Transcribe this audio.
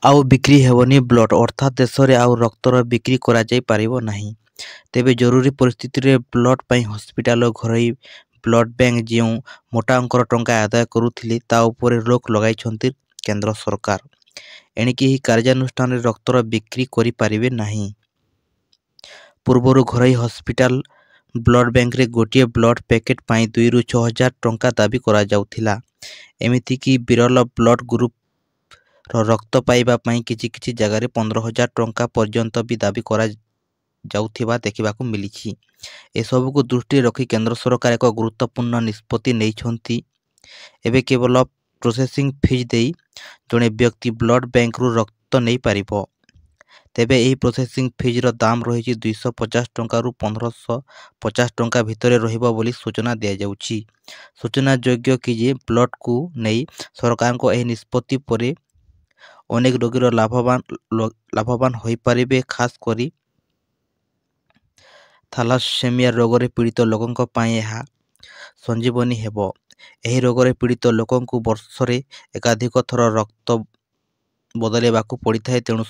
ଆଉ ବିକ୍ରି ହେବନି ବ୍ଲଡ, ଅର୍ଥାତ୍ ଦେଶରେ ଆଉ ରକ୍ତର ବିକ୍ରି କରାଯାଇ ପାରିବ ନାହିଁ। ତେବେ ଜରୁରୀ ପରିସ୍ଥିତିରେ ବ୍ଲଡ ପାଇଁ ହସ୍ପିଟାଲ ଓ ଘରୋଇ ବ୍ଲଡ ବ୍ୟାଙ୍କ ଯେଉଁ ମୋଟା ଅଙ୍କର ଟଙ୍କା ଆଦାୟ କରୁଥିଲେ ତା ଉପରେ ରୋକ ଲଗାଇଛନ୍ତି କେନ୍ଦ୍ର ସରକାର। ଏଣିକି ଏହି କାର୍ଯ୍ୟାନୁଷ୍ଠାନରେ ରକ୍ତର ବିକ୍ରି କରିପାରିବେ ନାହିଁ। ପୂର୍ବରୁ ଘରୋଇ ହସ୍ପିଟାଲ ବ୍ଲଡ ବ୍ୟାଙ୍କରେ ଗୋଟିଏ ବ୍ଲଡ ପ୍ୟାକେଟ୍ ପାଇଁ 2ରୁ 6,000 ଟଙ୍କା ଦାବି କରାଯାଉଥିଲା। ଏମିତିକି ବିରଳ ବ୍ଲଡ ଗ୍ରୁପର ରକ୍ତ ପାଇବା ପାଇଁ କିଛି କିଛି ଜାଗାରେ 15,000 ଟଙ୍କା ପର୍ଯ୍ୟନ୍ତ ବି ଦାବି କରାଯାଉଥିବା ଦେଖିବାକୁ ମିଳିଛି। ଏସବୁକୁ ଦୃଷ୍ଟିରେ ରଖି କେନ୍ଦ୍ର ସରକାର ଏକ ଗୁରୁତ୍ୱପୂର୍ଣ୍ଣ ନିଷ୍ପତ୍ତି ନେଇଛନ୍ତି। ଏବେ କେବଳ ପ୍ରୋସେସିଂ ଫିଜ୍ ଦେଇ ଜଣେ ବ୍ୟକ୍ତି ବ୍ଲଡ ବ୍ୟାଙ୍କରୁ ରକ୍ତ ନେଇପାରିବ। ତେବେ ଏହି ପ୍ରୋସେସିଂ ଫିଜ୍ର ଦାମ ରହିଛି 250 ଟଙ୍କାରୁ 1,550 ଟଙ୍କା ଭିତରେ ରହିବ ବୋଲି ସୂଚନା ଦିଆଯାଉଛି। ସୂଚନାଯୋଗ୍ୟ କି ଯେ ବ୍ଲଡକୁ ନେଇ ସରକାରଙ୍କ ଏହି ନିଷ୍ପତ୍ତି ପରେ ଅନେକ ରୋଗୀର ଲାଭବାନ ହୋଇପାରିବେ। ଖାସ୍ କରି ଥାଲାସେମିଆ ରୋଗରେ ପୀଡ଼ିତ ଲୋକଙ୍କ ପାଇଁ ଏହା ସଞ୍ଜୀବନୀ ହେବ। ଏହି ରୋଗରେ ପୀଡ଼ିତ ଲୋକଙ୍କୁ ବର୍ଷରେ ଏକାଧିକ ଥର ରକ୍ତ ବଦଳାଇବାକୁ ପଡ଼ିଥାଏ। ତେଣୁ